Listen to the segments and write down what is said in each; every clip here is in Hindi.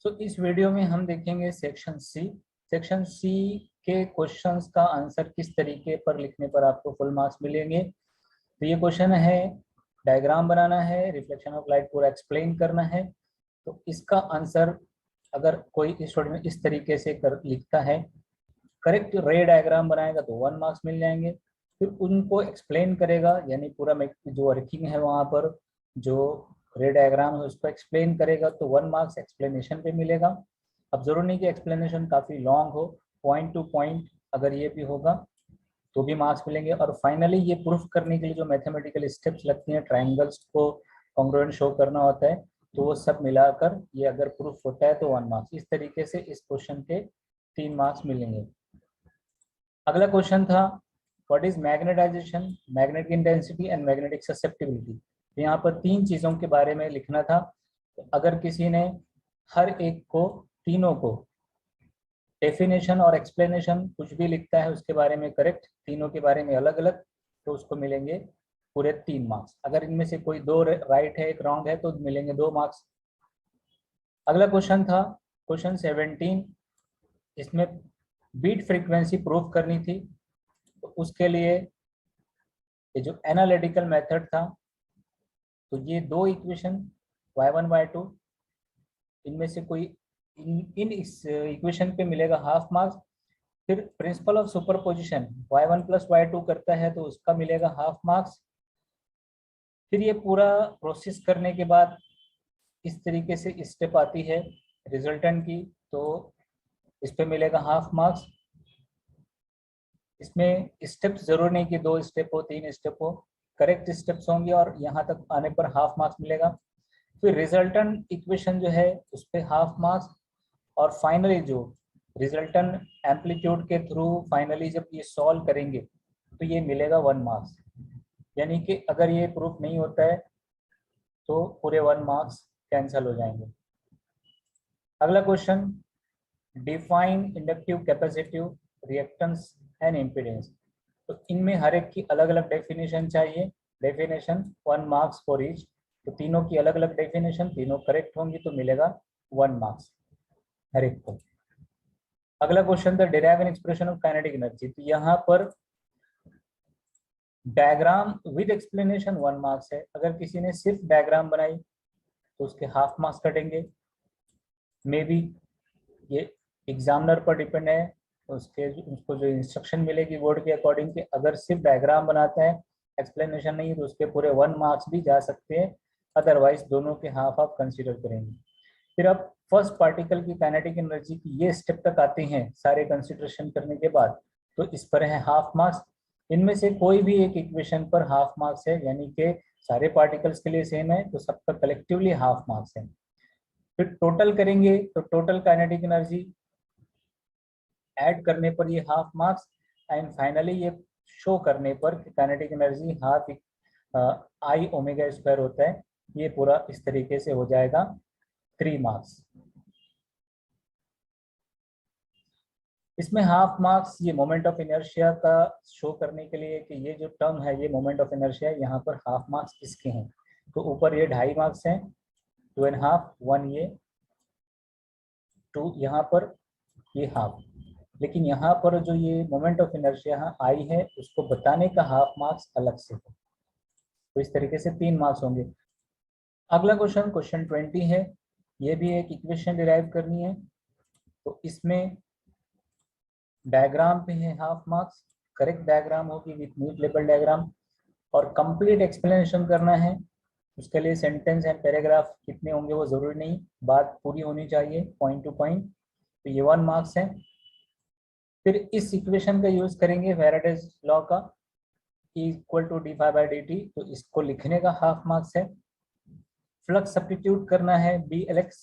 इस वीडियो में हम देखेंगे सेक्शन सी। सेक्शन सी के क्वेश्चंस का आंसर किस तरीके पर लिखने पर आपको फुल मार्क्स मिलेंगे। तो ये क्वेश्चन है, डायग्राम बनाना है, रिफ्लेक्शन ऑफ लाइट पूरा एक्सप्लेन करना है। तो इसका आंसर अगर कोई स्टूडेंट इस तरीके से लिखता है, करेक्ट रे डायग्राम बनाएगा तो 1 मार्क्स मिल जाएंगे। फिर उनको एक्सप्लेन करेगा, यानी पूरा जो वर्किंग है वहाँ पर जो रे डायग्राम है उसको एक्सप्लेन करेगा तो 1 मार्क्स एक्सप्लेनेशन पे मिलेगा। अब जरूरी नहीं कि एक्सप्लेनेशन काफ़ी लॉन्ग हो, पॉइंट टू पॉइंट अगर ये भी होगा तो भी मार्क्स मिलेंगे। और फाइनली ये प्रूफ करने के लिए जो मैथमेटिकल स्टेप्स लगती हैं, ट्राइंगल्स को कॉन्ग्रुएंट शो करना होता है, तो वो सब मिलाकर ये अगर प्रूफ होता है तो 1 मार्क्स। इस तरीके से इस क्वेश्चन के 3 मार्क्स मिलेंगे। अगला क्वेश्चन था, what is magnetization, magnetic intensity and magnetic susceptibility. तो यहाँ पर 3 चीज़ों के बारे में लिखना था। तो अगर किसी ने हर एक को, तीनों को डेफिनेशन और एक्सप्लेनेशन कुछ भी लिखता है उसके बारे में करेक्ट, तीनों के बारे में अलग अलग, तो उसको मिलेंगे पूरे 3 मार्क्स। अगर इनमें से कोई 2 राइट है, 1 रॉन्ग है तो मिलेंगे 2 मार्क्स। अगला क्वेश्चन था क्वेश्चन 17। इसमें बीट फ्रीक्वेंसी प्रूफ करनी थी। तो उसके लिए ये जो एनालिटिकल मेथड था, तो ये 2 इक्वेशन y1 y2, इनमें से कोई इन इस इक्वेशन पे मिलेगा हाफ मार्क्स। फिर principle of superposition y1 plus y2 करता है तो उसका मिलेगा हाफ मार्क्स। फिर ये पूरा प्रोसेस करने के बाद इस तरीके से स्टेप आती है रिजल्टेंट की, तो इस पे मिलेगा हाफ मार्क्स। इसमें स्टेप्स जरूर नहीं कि 2 स्टेप हो, 3 स्टेप हो, करेक्ट स्टेप्स होंगे और यहाँ तक आने पर हाफ मार्क्स मिलेगा। फिर रिजल्टेंट इक्वेशन जो है उस पर हाफ मार्क्स। और फाइनली जो रिजल्टेंट एम्पलीट्यूड के थ्रू फाइनली जब ये सॉल्व करेंगे तो ये मिलेगा 1 मार्क्स। यानी कि अगर ये प्रूफ नहीं होता है तो पूरे 1 मार्क्स कैंसिल हो जाएंगे। अगला question, define inductive capacitive reactance and impedance. तो इनमें हर एक की अलग अलग डेफिनेशन चाहिए। Definition 1 marks for each. तो तीनों की अलग अलग डेफिनेशन, तीनों करेक्ट होंगी तो मिलेगा 1 मार्क्स हर एक को। अगला क्वेश्चन था derive an expression of kinetic energy. तो यहाँ पर डायग्राम विद एक्सप्लेनेशन 1 मार्क्स है। अगर किसी ने सिर्फ डायग्राम बनाई तो उसके हाफ मार्क्स कटेंगे। मे बी ये एग्जामिनर पर डिपेंड है, उसको जो इंस्ट्रक्शन मिलेगी बोर्ड के अकॉर्डिंग के, अगर सिर्फ डायग्राम बनाता है, एक्सप्लेनेशन नहीं, तो उसके पूरे 1 मार्क्स भी जा सकते हैं। अदरवाइज दोनों के हाफ आप कंसीडर करेंगे। फिर अब फर्स्ट पार्टिकल की काइनेटिक एनर्जी की ये स्टेप तक आते हैं सारे कंसीडरेशन करने के बाद, तो इस पर है हाफ मार्क्स। इनमें से कोई भी एक इक्वेशन पर हाफ मार्क्स है, यानी कि सारे पार्टिकल्स के लिए सेम है तो सबका कलेक्टिवली हाफ मार्क्स है। फिर टोटल करेंगे तो टोटल काइनेटिक एनर्जी ऐड करने पर ये हाफ मार्क्स। एंड फाइनली ये शो करने पर kinetic energy half I omega square होता है। ये पूरा इस तरीके से हो जाएगा 3 मार्क्स। इसमें हाफ मार्क्स ये मोमेंट ऑफ इनर्शिया का शो करने के लिए कि ये जो टर्म है ये मोमेंट ऑफ इनर्शिया, यहाँ पर हाफ मार्क्स इसके हैं। तो ऊपर ये 2.5 मार्क्स हैं, 2.5, 1 ये 2 यहाँ पर, ये हाफ। लेकिन यहाँ पर जो ये मोमेंट ऑफ इनर्शिया आई है उसको बताने का हाफ मार्क्स अलग से है। तो इस तरीके से 3 मार्क्स होंगे। अगला क्वेश्चन, क्वेश्चन 20 है। ये भी एक इक्वेशन डिराइव करनी है। तो इसमें डायग्राम पे है हाफ मार्क्स, करेक्ट डायग्राम होगी विथ नीट लेबल डायग्राम। और कंप्लीट एक्सप्लेनेशन करना है, उसके लिए सेंटेंस एंड पैराग्राफ कितने होंगे वो जरूरी नहीं, बात पूरी होनी चाहिए पॉइंट टू पॉइंट। तो ये 1 मार्क्स है। फिर इस इक्वेशन का यूज करेंगे फैराडेज लॉ का, इक्वल टू d∅dt। तो इसको लिखने का हाफ मार्क्स है। फ्लक्स सब्स्टिट्यूट करना है BLX,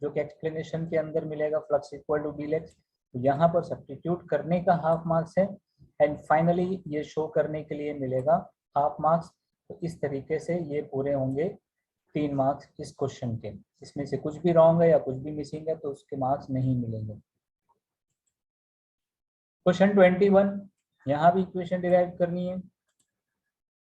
जो कि एक्सप्लेनेशन के अंदर मिलेगा, फ्लक्स इक्वल टू BLX। तो यहाँ पर सब्स्टिट्यूट करने का हाफ मार्क्स है। एंड फाइनली ये शो करने के लिए मिलेगा हाफ मार्क्स। तो इस तरीके से ये पूरे होंगे 3 मार्क्स इस क्वेश्चन के। इसमें से कुछ भी रॉन्ग है या कुछ भी मिसिंग है तो उसके मार्क्स नहीं मिलेंगे। क्वेश्चन 21, यहाँ भी इक्वेशन डिराइव करनी है।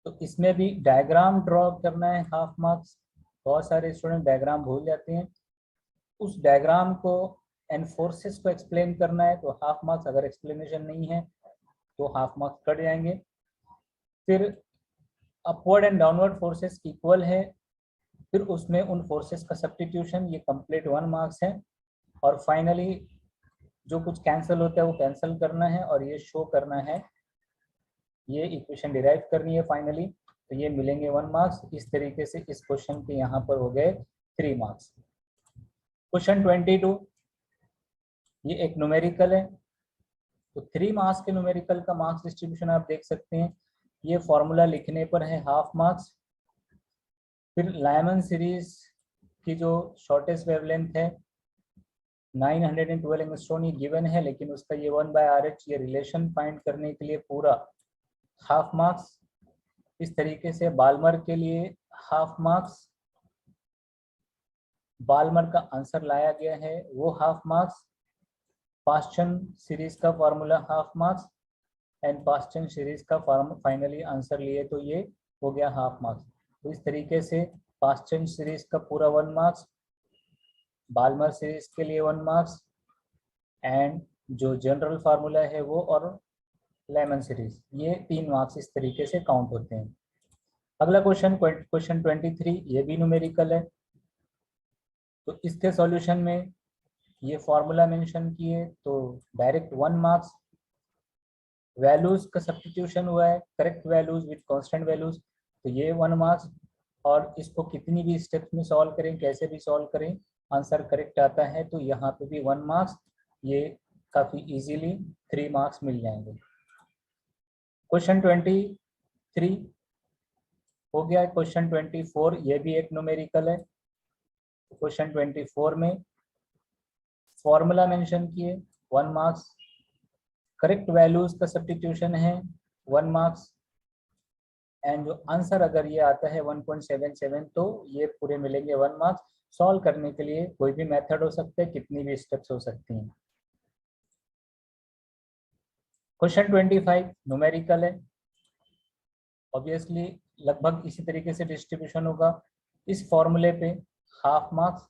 तो इसमें भी डायग्राम ड्रॉ करना है, हाफ मार्क्स। बहुत सारे स्टूडेंट डायग्राम भूल जाते हैं। उस डायग्राम को एंड फोर्सेस को एक्सप्लेन करना है तो हाफ मार्क्स, अगर एक्सप्लेनेशन नहीं है तो हाफ मार्क्स कट जाएंगे। फिर upward and downward forces equal है, फिर उसमें उन फोर्सेस का सब्स्टिट्यूशन, ये कंप्लीट 1 मार्क्स है। और फाइनली जो कुछ कैंसिल होता है वो कैंसिल करना है और ये शो करना है, ये इक्वेशन डिराइव करनी है फाइनली, तो ये मिलेंगे 1 मार्क्स। इस तरीके से इस क्वेश्चन के यहाँ पर हो गए 3 मार्क्स। क्वेश्चन 22, ये एक न्यूमेरिकल है, तो 3 मार्क्स के न्यूमेरिकल का मार्क्स डिस्ट्रीब्यूशन आप देख सकते हैं। ये फॉर्मूला लिखने पर है हाफ मार्क्स। फिर लायमन सीरीज की जो शॉर्टेस्ट वेवलेंथ है 912 एंगस्ट्रॉम ये गिवन है, लेकिन उसका ये 1/RH ये रिलेशन फाइंड करने के लिए पूरा हाफ मार्क्स। इस तरीके से बाल्मर के लिए हाफ मार्क्स, बाल्मर का आंसर लाया गया है वो हाफ मार्क्स। पास्चन सीरीज का formula half marks and Paschen series का फाइनली आंसर लिए तो ये हो गया हाफ मार्क्स। तो इस तरीके से पास्चन सीरीज का पूरा 1 मार्क्स, बाल्मर सीरीज के लिए 1 मार्क्स एंड जो जनरल फार्मूला है वो, और लेमन सीरीज, ये 3 मार्क्स इस तरीके से काउंट होते हैं। अगला क्वेश्चन 23, ये भी न्यूमेरिकल है। तो इसके सॉल्यूशन में ये फॉर्मूला मेंशन किए तो डायरेक्ट 1 मार्क्स। वैल्यूज का सब्स्टिट्यूशन हुआ है, correct values with constant values, तो ये 1 मार्क्स। और इसको कितनी भी स्टेप्स में सॉल्व करें, कैसे भी सॉल्व करें, आंसर करेक्ट आता है तो यहाँ पे भी 1 मार्क्स। ये काफ़ी इजीली 3 मार्क्स मिल जाएंगे। क्वेश्चन 23 हो गया। क्वेश्चन 24 ये भी एक न्यूमेरिकल है। क्वेश्चन 24 में फॉर्मूला मेंशन किए 1 मार्क्स, करेक्ट वैल्यूज का सब्स्टिट्यूशन है 1 मार्क्स एंड जो आंसर अगर ये आता है 1.77 तो ये पूरे मिलेंगे 1 मार्क्स। सॉल्व करने के लिए कोई भी मेथड हो सकता है, कितनी भी स्टेप्स हो सकती हैं। क्वेश्चन 25 न्यूमेरिकल है, ऑब्वियसली लगभग इसी तरीके से डिस्ट्रीब्यूशन होगा। इस फॉर्मूले पे हाफ मार्क्स,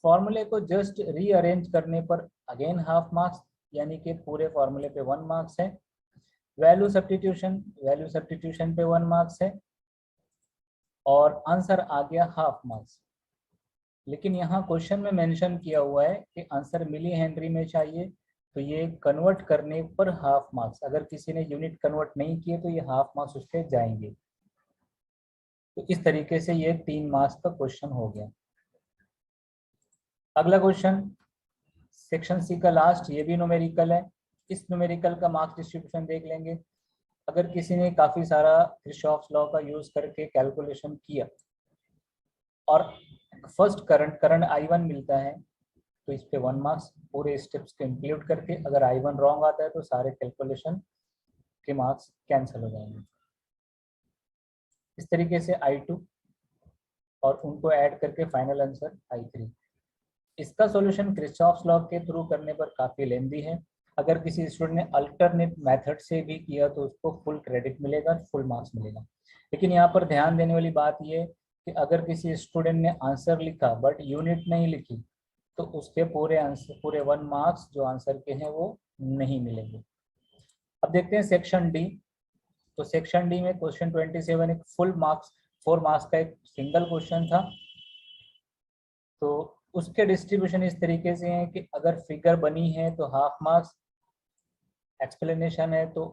फॉर्मूले को जस्ट रीअरेंज करने पर अगेन हाफ मार्क्स, यानी कि पूरे फॉर्मूले पे 1 मार्क्स है। वैल्यू सब्स्टिट्यूशन पे 1 मार्क्स है और आंसर आ गया हाफ मार्क्स। लेकिन यहाँ क्वेश्चन में मेंशन किया हुआ है कि आंसर मिली हेनरी में चाहिए, तो ये कन्वर्ट करने पर हाफ मार्क्स। अगर किसी ने यूनिट कन्वर्ट नहीं किए तो ये हाफ मार्क्स उसके जाएंगे। तो इस तरीके से ये 3 मार्क्स का क्वेश्चन हो गया। अगला क्वेश्चन सेक्शन सी का लास्ट, ये भी न्यूमेरिकल है। इस न्यूमेरिकल का मार्क्स डिस्ट्रीब्यूशन देख लेंगे। अगर किसी ने काफ़ी सारा किरचॉफ्स लॉ का यूज करके कैलकुलेशन किया और फर्स्ट करंट I1 मिलता है तो इस पे 1 मार्क्स, पूरे स्टेप्स को इंक्लूड करके। अगर I1 रॉन्ग आता है तो सारे कैलकुलेशन के मार्क्स कैंसिल हो जाएंगे। इस तरीके से I2 और उनको ऐड करके फाइनल आंसर I3। इसका सॉल्यूशन किरचॉफ्स लॉ के थ्रू करने पर काफ़ी लेंदी है। अगर किसी स्टूडेंट ने अल्टरनेट मेथड से भी किया तो उसको फुल क्रेडिट मिलेगा, फुल मार्क्स मिलेगा। लेकिन यहाँ पर ध्यान देने वाली बात ये कि अगर किसी स्टूडेंट ने आंसर लिखा बट यूनिट नहीं लिखी तो उसके पूरे 1 मार्क्स जो आंसर के हैं वो नहीं मिलेंगे। अब देखते हैं सेक्शन डी। तो सेक्शन डी में क्वेश्चन 27 एक फुल मार्क्स 4 मार्क्स का एक सिंगल क्वेश्चन था। तो उसके डिस्ट्रीब्यूशन इस तरीके से है कि अगर फिगर बनी है तो हाफ मार्क्स, एक्सप्लेनेशन है तो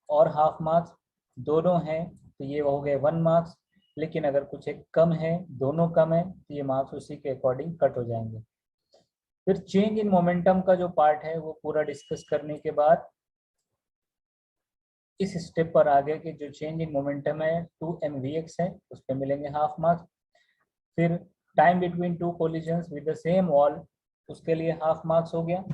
और हाफ मार्क्स, दोनों हैं तो ये हो गए 1 मार्क्स। लेकिन अगर कुछ एक कम है, दोनों कम है, तो ये मार्क्स उसी के अकॉर्डिंग कट हो जाएंगे। फिर चेंज इन मोमेंटम का जो पार्ट है वो पूरा डिस्कस करने के बाद इस स्टेप पर आ गए कि जो चेंज इन मोमेंटम है 2mvx है, उस पर मिलेंगे हाफ मार्क्स। फिर time between 2 collisions with the same wall, उसके लिए हाफ मार्क्स हो गया।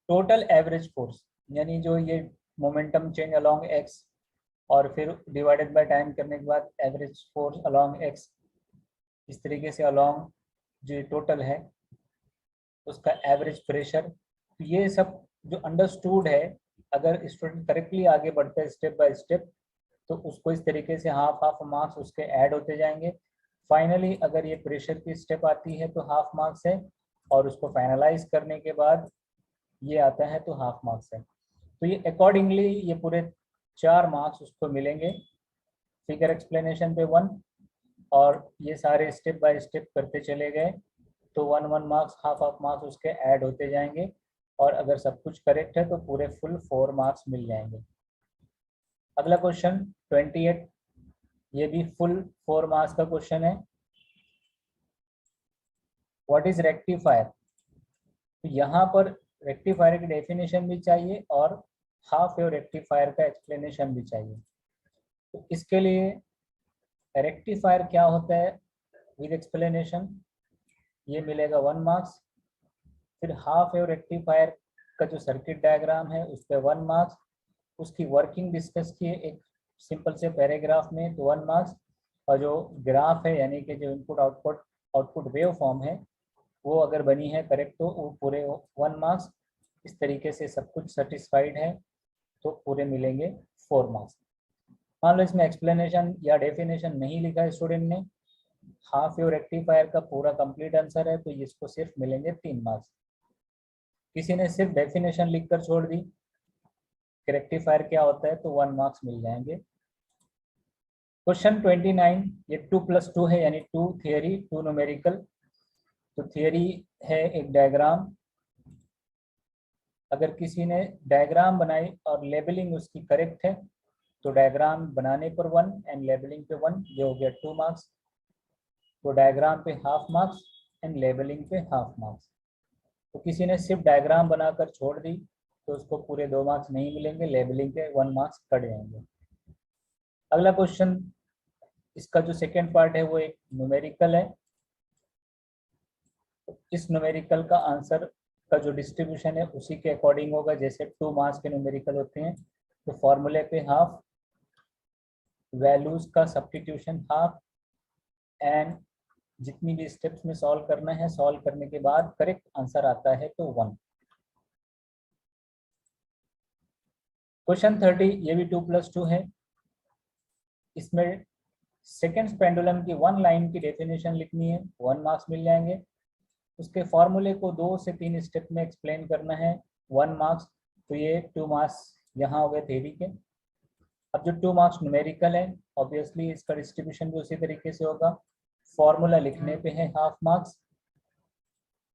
टोटल एवरेज फोर्स, यानी जो ये मोमेंटम चेंज अलोंग एक्स और फिर डिवाइडेड बाय टाइम करने के बाद एवरेज फोर्स अलोंग एक्स, इस तरीके से अलोंग जो टोटल है उसका एवरेज प्रेशर। तो ये सब जो अंडरस्टूड है, अगर स्टूडेंट करेक्टली आगे बढ़ता है स्टेप बाय स्टेप तो उसको इस तरीके से हाफ हाफ मार्क्स उसके ऐड होते जाएंगे। फाइनली अगर ये प्रेशर की स्टेप आती है तो हाफ मार्क्स है, और उसको फाइनलाइज करने के बाद ये आता है तो हाफ मार्क्स है। तो ये अकॉर्डिंगली ये पूरे 4 मार्क्स उसको मिलेंगे। फिगर एक्सप्लेनेशन पे 1, और ये सारे स्टेप बाय स्टेप करते चले गए तो 1 मार्क्स हाफ हाफ मार्क्स उसके ऐड होते जाएंगे, और अगर सब कुछ करेक्ट है तो पूरे फुल 4 मार्क्स मिल जाएंगे। अगला क्वेश्चन 28, ये भी फुल 4 मार्क्स का क्वेश्चन है। What is rectifier? तो यहाँ पर रेक्टिफायर की डेफिनेशन भी चाहिए और हाफ वेव रेक्टिफायर का एक्सप्लेनेशन भी चाहिए। तो इसके लिए रेक्टिफायर क्या होता है विद एक्सप्लेनेशन, ये मिलेगा 1 मार्क्स। फिर हाफ वेव रेक्टिफायर का जो सर्किट डायग्राम है उस पर 1 मार्क्स, उसकी वर्किंग डिस्कस किए एक सिंपल से पैराग्राफ में तो 1 मार्क्स, और जो ग्राफ है यानी कि जो इनपुट आउटपुट वेव फॉर्म है वो अगर बनी है करेक्ट तो वो पूरे 1 मार्क्स। इस तरीके से सब कुछ सेटिस्फाइड है तो पूरे मिलेंगे 4 मार्क्स। मान लो इसमें एक्सप्लेनेशन या डेफिनेशन नहीं लिखा है स्टूडेंट ने, हाफ वेव रेक्टिफायर का पूरा कंप्लीट आंसर है तो इसको सिर्फ मिलेंगे 3 मार्क्स। किसी ने सिर्फ डेफिनेशन लिखकर छोड़ दी कि रेक्टिफायर क्या होता है तो 1 मार्क्स मिल जाएंगे। क्वेश्चन 29, ये 2+2 है यानी 2 थियरी 2 न्यूमेरिकल। तो थियरी है एक डायग्राम, अगर किसी ने डायग्राम बनाई और लेबलिंग उसकी करेक्ट है तो डायग्राम बनाने पर 1 एंड लेबलिंग पे 1, ये हो गया 2 मार्क्स। तो डायग्राम पे हाफ मार्क्स एंड लेबलिंग पे हाफ मार्क्स। तो किसी ने सिर्फ डायग्राम बनाकर छोड़ दी तो उसको पूरे 2 मार्क्स नहीं मिलेंगे, लेबलिंग के 1 मार्क्स कट जाएंगे। अगला क्वेश्चन, इसका जो सेकेंड पार्ट है वो एक न्यूमेरिकल है। इस न्यूमेरिकल का आंसर का जो डिस्ट्रीब्यूशन है उसी के अकॉर्डिंग होगा, जैसे 2 मार्क्स के न्यूमेरिकल होते हैं। तो फॉर्मूले पे हाफ, वैल्यूज का सब्स्टिट्यूशन हाफ, एंड जितनी भी स्टेप्स में सॉल्व करना है सॉल्व करने के बाद करेक्ट आंसर आता है तो 1। क्वेश्चन 30, ये भी 2+2 है। इसमें सेकेंड पेंडुलम की 1 लाइन की डेफिनेशन लिखनी है, 1 मार्क्स मिल जाएंगे। उसके फॉर्मूले को 2 से 3 स्टेप में एक्सप्लेन करना है, 1 मार्क्स। तो ये 2 मार्क्स यहाँ हो गए थ्योरी के। अब जो 2 मार्क्स न्यूमेरिकल है ऑब्वियसली इसका डिस्ट्रीब्यूशन भी उसी तरीके से होगा। फॉर्मूला लिखने पे है हाफ मार्क्स,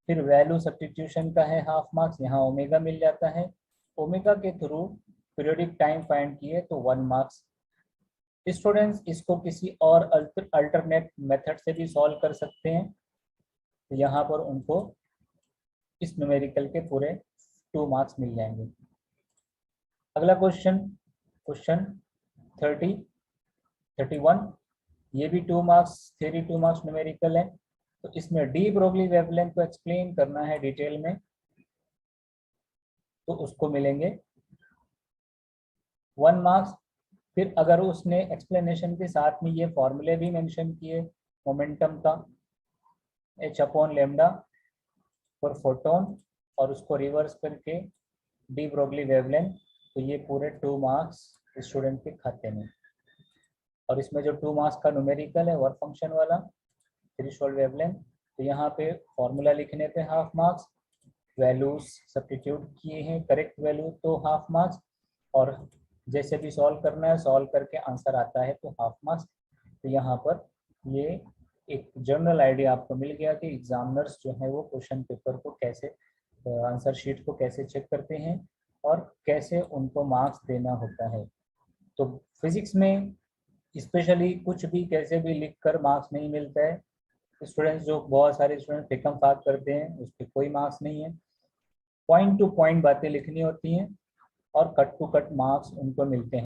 फिर वैल्यू सब्स्टिट्यूशन का है हाफ मार्क्स, यहाँ ओमेगा मिल जाता है। ओमेगा के थ्रू पीरियोडिक टाइम फाइंड किए तो 1 मार्क्स। स्टूडेंट्स इसको किसी और अल्टरनेट मेथड से भी सॉल्व कर सकते हैं, तो यहाँ पर उनको इस न्यूमेरिकल के पूरे 2 मार्क्स मिल जाएंगे। अगला क्वेश्चन, क्वेश्चन 31, ये भी 2 मार्क्स थ्योरी 2 मार्क्स न्यूमेरिकल है। तो इसमें डी ब्रोगली वेवलेंथ को एक्सप्लेन करना है डिटेल में, तो उसको मिलेंगे 1 मार्क्स। फिर अगर उसने एक्सप्लेनेशन के साथ में ये फॉर्मूले भी मेंशन किए मोमेंटम का, h/λ फॉर फोटोन, और उसको रिवर्स करके डी ब्रोगली वेवलेंथ, तो ये पूरे 2 मार्क्स स्टूडेंट के खाते में। और इसमें जो 2 मार्क्स का न्यूमेरिकल है वर्क फंक्शन वाला थ्रेशोल्ड वेवलेंथ, तो यहाँ पे फॉर्मूला लिखने पे हाफ मार्क्स, वैल्यूज सब्स्टिट्यूट किए हैं करेक्ट वैल्यू तो हाफ मार्क्स, और जैसे भी सॉल्व करना है सॉल्व करके आंसर आता है तो हाफ मार्क्स। तो यहाँ पर ये एक जनरल आइडिया आपको मिल गया कि एग्जामिनर्स जो है वो क्वेश्चन पेपर को कैसे, आंसर शीट को कैसे चेक करते हैं और कैसे उनको मार्क्स देना होता है। तो फिजिक्स में स्पेशली कुछ भी कैसे भी लिख कर मार्क्स नहीं मिलता है। स्टूडेंट्स जो बहुत सारे स्टूडेंट्स फेकम फाक करते हैं उस पर कोई मार्क्स नहीं है, पॉइंट टू पॉइंट बातें लिखनी होती हैं और कट टू कट मार्क्स उनको मिलते हैं।